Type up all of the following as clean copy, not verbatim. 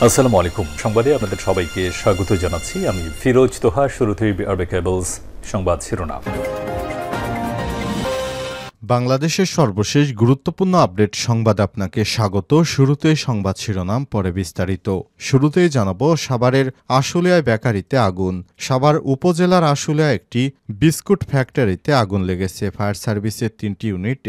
আসসালামু আলাইকুম। সংবাদে আপনাদের সবাইকে স্বাগত জানাচ্ছি। আমি ফিরোজ তোহা। শুরুতেই আরবে কেবলস সংবাদ শিরোনাম। বাংলাদেশের সর্বশেষ গুরুত্বপূর্ণ আপডেট সংবাদ আপনাকে স্বাগত। শুরুতেই সংবাদ শিরোনাম, পরে বিস্তারিত। শুরুতেই জানাবো, সাভারের আশুলিয়ায় বেকারিতে আগুন। সাভার উপজেলার আশুলিয়া একটি বিস্কুট ফ্যাক্টরিতে আগুন লেগেছে। ফায়ার সার্ভিসের 3টি ইউনিট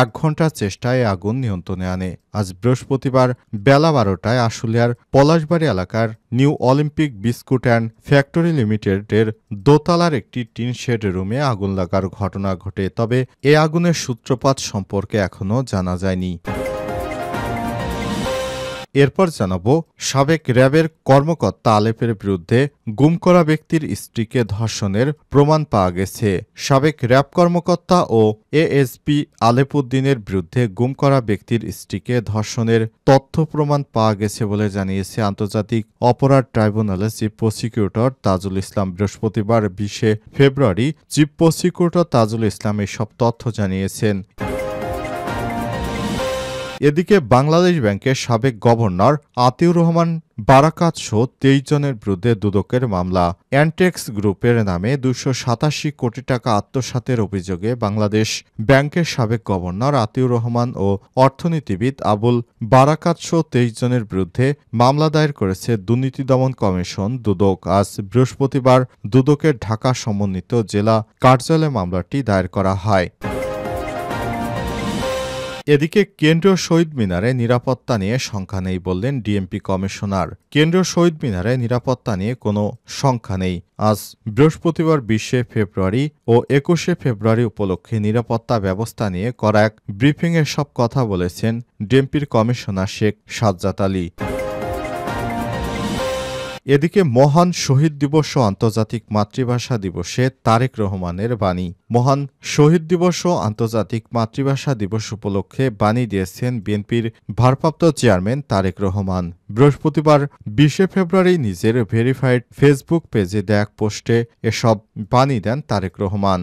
এক ঘণ্টার চেষ্টায় আগুন নিয়ন্ত্রণে আনে। আজ বৃহস্পতিবার বেলা 12টায় আশুলিয়ার পলাশবাড়ি এলাকার new Olympic biscuit and factory লিমিটেডের দোতলার একটি টিন শেড রুমে আগুন লাগার ঘটনা ঘটে। তবে এ আগুনের সূত্রপাত সম্পর্কে এখনও জানা যায়নি। এরপর জানাবো, সাবেক র্যাবের কর্মকর্তা আলেপের বিরুদ্ধে গুম করা ব্যক্তির স্ত্রীকে ধর্ষণের প্রমাণ পাওয়া গেছে। সাবেক র্যাব কর্মকর্তা ও এএসপি আলেপ উদ্দিনের বিরুদ্ধে গুম করা ব্যক্তির স্ত্রীকে ধর্ষণের তথ্য প্রমাণ পাওয়া গেছে বলে জানিয়েছে আন্তর্জাতিক অপরাধ ট্রাইব্যুনালের চিফ প্রসিকিউটর তাজুল ইসলাম। বৃহস্পতিবার 20 ফেব্রুয়ারি চিফ প্রসিকিউটর তাজুল ইসলাম এসব তথ্য জানিয়েছেন। এদিকে বাংলাদেশ ব্যাংকের সাবেক গভর্নর আতিউর রহমান বারাকাত সহ 23 জনের বিরুদ্ধে দুদকের মামলা। অ্যান্টেক্স গ্রুপের নামে 287 কোটি টাকা আত্মসাতের অভিযোগে বাংলাদেশ ব্যাংকের সাবেক গভর্নর আতিউর রহমান ও অর্থনীতিবিদ আবুল বারাকাত সহ 23 জনের বিরুদ্ধে মামলা দায়ের করেছে দুর্নীতি দমন কমিশন দুদক। আজ বৃহস্পতিবার দুদকের ঢাকা সমন্বিত জেলা কার্যালয়ে মামলাটি দায়ের করা হয়। এদিকে কেন্দ্রীয় শহীদ মিনারে নিরাপত্তা নিয়ে শঙ্কা নেই বললেন ডিএমপি কমিশনার। কেন্দ্রীয় শহীদ মিনারে নিরাপত্তা নিয়ে কোনো শঙ্কা নেই। আজ বৃহস্পতিবার 20 ফেব্রুয়ারি ও 21 ফেব্রুয়ারি উপলক্ষে নিরাপত্তা ব্যবস্থা নিয়ে করা এক ব্রিফিংয়ে সব কথা বলেছেন ডিএমপির কমিশনার শেখ সাজ্জাদ আলী। এদিকে মহান শহীদ দিবস ও আন্তর্জাতিক মাতৃভাষা দিবসে তারেক রহমানের বাণী। মহান শহীদ দিবস ও আন্তর্জাতিক মাতৃভাষা দিবস উপলক্ষে বাণী দিয়েছেন বিএনপির ভারপ্রাপ্ত চেয়ারম্যান তারেক রহমান। বৃহস্পতিবার 20 ফেব্রুয়ারি নিজের ভেরিফাইড ফেসবুক পেজে দেয়া এক পোস্টে এসব বাণী দেন তারেক রহমান।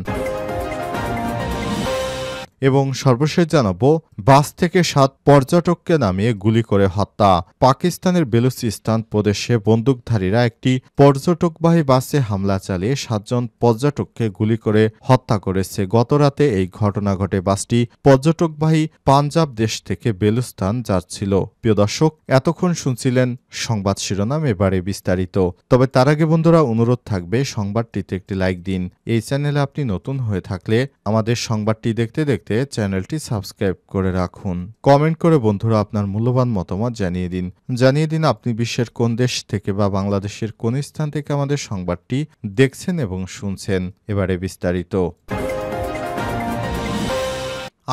এবং সর্বশেষ জানাবো, বাস থেকে 7 পর্যটককে নামিয়ে গুলি করে হত্যা। পাকিস্তানের বেলুচিস্তান প্রদেশে বন্দুকধারীরা একটি পর্যটকবাহী বাসে হামলা চালিয়ে 7 জন পর্যটককে গুলি করে হত্যা করেছে। গতরাতে এই ঘটনা ঘটে। বাসটি পর্যটকবাহী পাঞ্জাব দেশ থেকে বেলুস্তান যাচ্ছিল। প্রিয় দর্শক, এতক্ষণ শুনছিলেন সংবাদ শিরোনাম, এবারে বিস্তারিত। তবে তার আগে বন্ধুরা, অনুরোধ থাকবে সংবাদটিতে একটি লাইক দিন। এই চ্যানেলে আপনি নতুন হয়ে থাকলে আমাদের সংবাদটি দেখতে দেখতে চ্যানেলটি সাবস্ক্রাইব করে রাখুন। কমেন্ট করে বন্ধুরা আপনার মূল্যবান মতামত জানিয়ে দিন আপনি বিশ্বের কোন দেশ থেকে বা বাংলাদেশের কোন স্থান থেকে আমাদের সংবাদটি দেখছেন এবং শুনছেন। এবারে বিস্তারিত।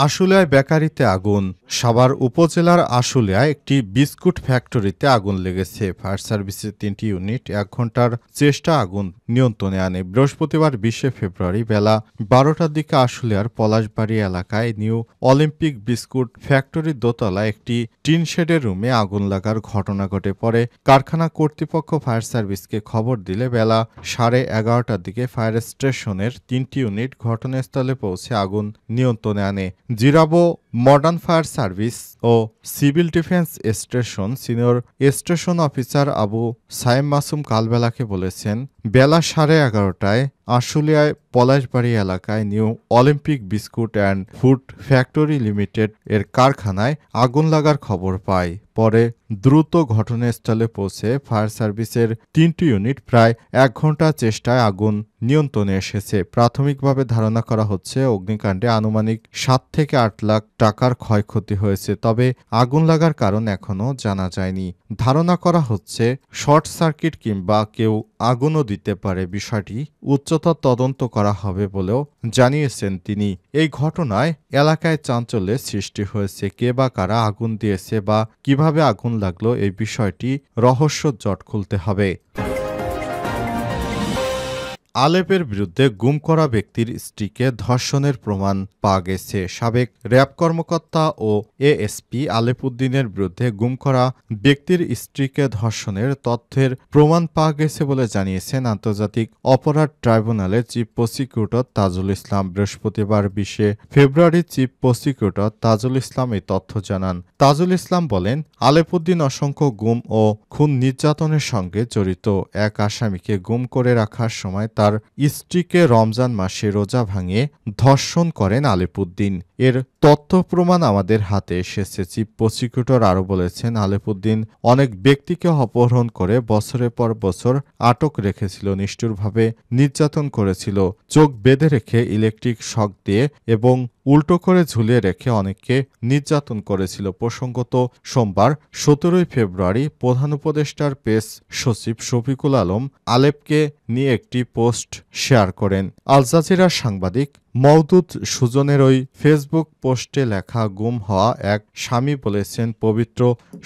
আশুলিয়ায় বেকারিতে আগুন। সাভার উপজেলার আশুলিয়ায় একটি বিস্কুট ফ্যাক্টরিতে আগুন লেগেছে। ফায়ার সার্ভিসের 3টি ইউনিট 1 ঘণ্টার চেষ্টা আগুন নিয়ন্ত্রণে আনে। বৃহস্পতিবার 20 ফেব্রুয়ারি বেলা 12টার দিকে আশুলিয়ার পলাশবাড়ি এলাকায় নিউ অলিম্পিক বিস্কুট ফ্যাক্টরির দোতলায় একটি টিন শেডের রুমে আগুন লাগার ঘটনা ঘটে। পরে কারখানা কর্তৃপক্ষ ফায়ার সার্ভিসকে খবর দিলে বেলা 11:30টার দিকে ফায়ার স্টেশনের 3টি ইউনিট ঘটনাস্থলে পৌঁছে আগুন নিয়ন্ত্রণে আনে। জিরাবো মডার্ন ফায়ার সার্ভিস ও civil defence station senior station officer Abu Saim Masum কালবেলাকে বলেছেন, বেলা 11:30টায় আশুলিয়ায় পলাশবাড়ি এলাকায় new Olympic biscuit and food factory limited এর কারখানায় আগুন লাগার খবর পায়। পরে দ্রুত ঘটনাস্থলে পৌঁছে ফায়ার সার্ভিসের 3টি ইউনিট প্রায় 1 ঘণ্টা চেষ্টায় আগুন নিয়ন্ত্রণে এসেছে। প্রাথমিকভাবে ধারণা করা হচ্ছে অগ্নিকাণ্ডে আনুমানিক 7 থেকে 8 লাখ টাকার ক্ষয়ক্ষতি হয়েছে। তবে আগুন লাগার কারণ এখনও জানা যায়নি। ধারণা করা হচ্ছে শর্ট সার্কিট কিংবা কেউ আগুনও দিতে পারে। বিষয়টি উচ্চতর তদন্ত করা হবে বলেও জানিয়েছেন তিনি। এই ঘটনায় এলাকায় চাঞ্চল্যের সৃষ্টি হয়েছে। কে বা কারা আগুন দিয়েছে বা কিভাবে আগুন লাগলো, এই বিষয়টি রহস্য জট খুলতে হবে। আলেপের বিরুদ্ধে গুম করা ব্যক্তির স্ত্রীকে ধর্ষণের প্রমাণ পাওয়া গেছে। সাবেক র্যাব কর্মকর্তা ও এএসপি আলেপ উদ্দিনের বিরুদ্ধে গুম করা ব্যক্তির স্ত্রীকে ধর্ষণের তথ্যের প্রমাণ পাওয়া গেছে বলে জানিয়েছেন আন্তর্জাতিক অপরাধ ট্রাইব্যুনালের চিফ প্রসিকিউটর তাজুল ইসলাম। বৃহস্পতিবার 20 ফেব্রুয়ারি চিফ প্রসিকিউটর তাজুল ইসলাম এই তথ্য জানান। তাজুল ইসলাম বলেন, আলেপ উদ্দিন অসংখ্য গুম ও খুন নির্যাতনের সঙ্গে জড়িত। এক আসামিকে গুম করে রাখার সময় তার স্ত্রীকে রমজান মাসে রোজা ভাঙিয়ে ধর্ষণ করেন আলেপ উদ্দিন। এর তথ্য প্রমাণ আমাদের হাতে এসেছে। চিফ প্রসিকিউটর আরও বলেছেন, আলেপ উদ্দিন অনেক ব্যক্তিকে অপহরণ করে বছরের পর বছর আটক রেখেছিল, নিষ্ঠুরভাবে নির্যাতন করেছিল, চোখ বেঁধে রেখে ইলেকট্রিক শক দিয়ে এবং উল্টো করে ঝুলিয়ে রেখে অনেককে নির্যাতন করেছিল। প্রসঙ্গত, সোমবার 17 ফেব্রুয়ারি প্রধান উপদেষ্টার প্রেস সচিব শফিকুল আলম আলেপকে নিয়ে একটি পোস্ট শেয়ার করেন। আল জাজিরার সাংবাদিক মওদুদ সুজনের ওই ফেসবুক পোস্টে লেখা, গুম হওয়া এক স্বামী বলেছেন, পবিত্র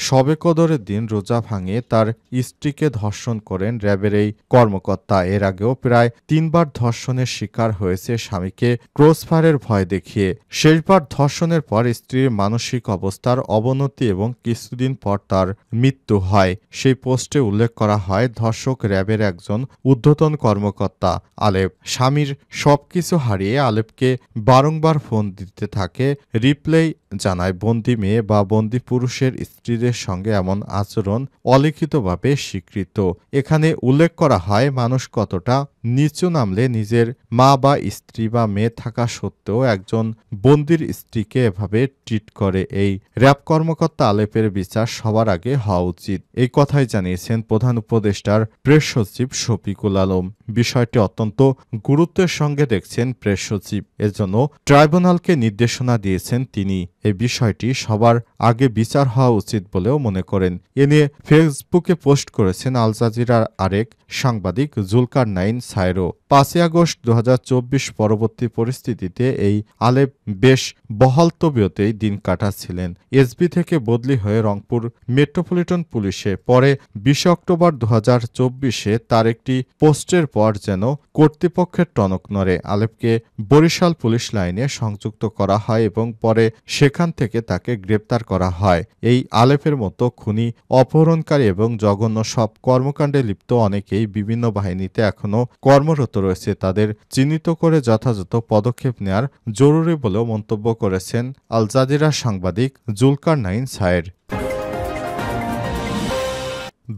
শবে কদরের দিন রোজা ভাঙিয়ে তার স্ত্রীকে ধর্ষণ করেন র্যাবের এই কর্মকর্তা। এর আগেও প্রায় 3 বার ধর্ষণের শিকার হয়েছে স্বামীকে ক্রসফায়ারের ভয় দেখিয়ে। শেষবার ধর্ষণের পর স্ত্রীর মানসিক অবস্থার অবনতি এবং কিছুদিন পর তার মৃত্যু হয়। সেই পোস্টে উল্লেখ করা হয়, ধর্ষক র্যাবের একজন ঊর্ধ্বতন কর্মকর্তা আলেপ। স্বামীর সবকিছু হারিয়ে আলেপকে বারংবার ফোন দিতে থাকে। রিপ্লাই জানায়, বন্দি মেয়ে বা বন্দি পুরুষের স্ত্রীদের সঙ্গে এমন আচরণ অলিখিতভাবে স্বীকৃত। এখানে উল্লেখ করা হয়, মানুষ কতটা নিচু নামলে নিজের মা বা স্ত্রী বা মেয়ে থাকা সত্ত্বেও একজন বন্দির স্ত্রীকে এভাবে ট্রিট করে। এই র্যাব কর্মকর্তা আলেপের বিচার সবার আগে হওয়া উচিত, এই কথাই জানিয়েছেন প্রধান উপদেষ্টার প্রেস সচিব শফিকুল আলম। বিষয়টি অত্যন্ত গুরুত্বের সঙ্গে দেখছেন প্রেস সচিব, এজন্য ট্রাইব্যুনালকে নির্দেশনা দিয়েছেন তিনি। এই বিষয়টি সবার আগে বিচার হওয়া উচিত বলেও মনে করেন। এ নিয়ে ফেসবুকে পোস্ট করেছেন আল জাজিরার আরেক সাংবাদিক জুলকারনাইন সায়রো। 5 আগস্ট 2024 পরবর্তী পরিস্থিতিতে এই আলেপ বেশ বহাল তবিয়তেই দিন কাটাচ্ছিলেন। এসবি থেকে বদলি হয়ে রংপুর মেট্রোপলিটন পুলিশে। পরে 20 অক্টোবর 2024 তার একটি পোস্টের পর যেন কর্তৃপক্ষের টনক নড়ে। আলেপকে বরিশাল পুলিশ লাইনে সংযুক্ত করা হয় এবং পরে সেখান থেকে তাকে গ্রেপ্তার করা হয়। এই আলেপের মতো খুনি, অপহরণকারী এবং জঘন্য সব কর্মকাণ্ডে লিপ্ত অনেকেই বিভিন্ন বাহিনীতে এখনও কর্মরত রয়েছে। তাদের চিহ্নিত করে যথাযথ পদক্ষেপ নেওয়ার জরুরি বলেও মন্তব্য করেছেন আল জাজিরা সাংবাদিক জুলকারনাইন সায়ের।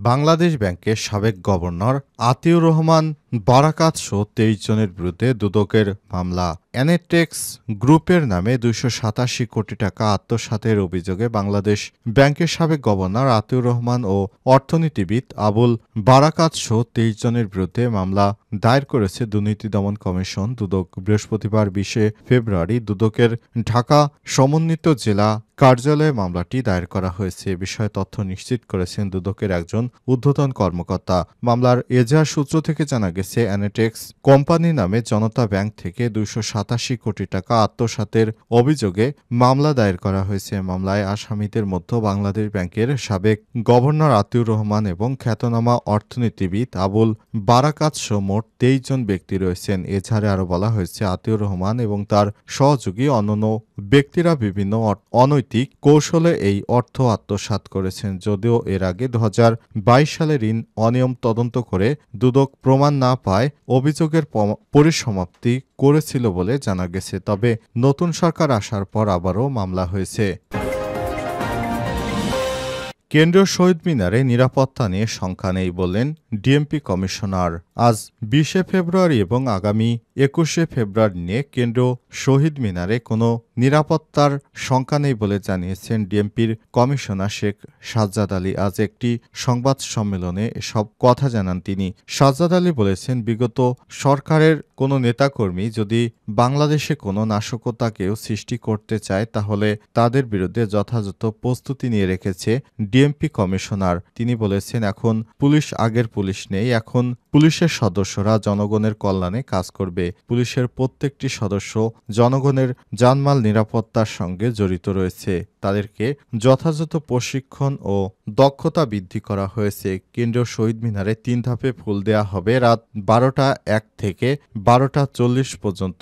বাংলাদেশ ব্যাংকের সাবেক গভর্নর আতিউর রহমান বারাকাত সহ 23 জনের বিরুদ্ধে দুদকের মামলা। অ্যানেটেক্স গ্রুপের নামে 287 কোটি টাকা আত্মসাতের অভিযোগে বাংলাদেশ ব্যাংকের সাবেক গভর্নর আতিউর রহমান ও অর্থনীতিবিদ আবুল বারাকাত সহ 23 জনের বিরুদ্ধে মামলা দায়ের করেছে দুর্নীতি দমন কমিশন দুদক। বৃহস্পতিবার 20 ফেব্রুয়ারি দুদকের ঢাকা সমন্বিত জেলা কার্যালয়ে মামলাটি দায়ের করা হয়েছে। এ বিষয়ে তথ্য নিশ্চিত করেছেন দুদকের একজন ঊর্ধ্বতন কর্মকর্তা। মামলার এজাহার সূত্র থেকে জানা গেছে, অ্যানেটেক্স কোম্পানি নামে জনতা ব্যাংক থেকে 287 কোটি টাকা আত্মসাতের অভিযোগে মামলা দায়ের করা হয়েছে। মামলায় আসামিদের মধ্যে বাংলাদেশ ব্যাংকের সাবেক গভর্নর আতিউর রহমান এবং খ্যাতনামা অর্থনীতিবিদ আবুল বারাকাত সহ মোট 23 জন ব্যক্তি রয়েছেন। এছাড়া আরও বলা হয়েছে, আতিউর রহমান এবং তার সহযোগী অন্যান্য ব্যক্তিরা বিভিন্ন অনৈতিক কৌশলে এই অর্থ আত্মসাৎ করেছেন। যদিও এর আগে 2022 সালে ঋণ অনিয়ম তদন্ত করে দুদক প্রমাণ না পায় অভিযোগের পরিসমাপ্তি করেছিল বলে জানা গেছে। তবে নতুন সরকার আসার পর আবারও মামলা হয়েছে। কেন্দ্রীয় শহীদ মিনারে নিরাপত্তা নিয়ে শঙ্কা নেই বললেন ডিএমপি কমিশনার। আজ 20 ফেব্রুয়ারি এবং আগামী 21 ফেব্রুয়ারি নিয়ে কেন্দ্রীয় শহীদ মিনারে কোনো নিরাপত্তার শঙ্কা নেই বলে জানিয়েছেন ডিএমপির কমিশনার শেখ সাজ্জাদ আলী। আজ একটি সংবাদ সম্মেলনে এসব কথা জানান তিনি। সাজ্জাদ আলী বলেছেন, বিগত সরকারের কোনো নেতাকর্মী যদি বাংলাদেশে কোনো নাশকতাকেও সৃষ্টি করতে চায় তাহলে তাদের বিরুদ্ধে যথাযথ প্রস্তুতি নিয়ে রেখেছে ডিএমপি কমিশনার। তিনি বলেছেন, এখন পুলিশ আগের পুলিশ নেই, এখন পুলিশের সদস্যরা জনগণের কল্যাণে কাজ করবে। পুলিশের প্রত্যেকটি সদস্য জনগণের জানমাল নিরাপত্তার সঙ্গে জড়িত রয়েছে তাদেরকে যথাযথ প্রশিক্ষণ ও দক্ষতা বৃদ্ধি করা হয়েছে। কেন্দ্রীয় শহীদ মিনারে 3 ধাপে ফুল দেয়া হবে। রাত 12টা 1 থেকে 12টা 40 পর্যন্ত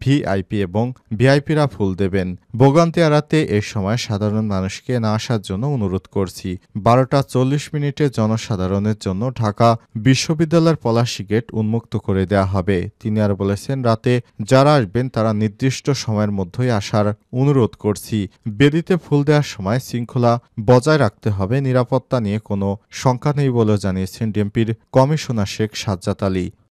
ভিআইপি এবং ভিআইপিরা ফুল দেবেন। ভোগান্তি এড়াতে এ সময় সাধারণ মানুষকে না আসার জন্য অনুরোধ করছি। 12টা 40 জনসাধারণের জন্য ঢাকা বিশ্ববিদ্যালয়ের পলাশী গেট উন্মুক্ত করে দেয়া হবে। তিনি আর বলেছেন, রাতে যারা আসবেন তারা নির্দিষ্ট সময়ের মধ্যেই আসার অনুরোধ করছি। বেদিতে ফুল দেওয়ার সময় শৃঙ্খলা বজায় রাখতে হবে। নিরাপত্তা নিয়ে কোনো শঙ্কা নেই বলে জানিয়েছেন ডিএমপির কমিশনার শেখ সাজ্জাদ আলী।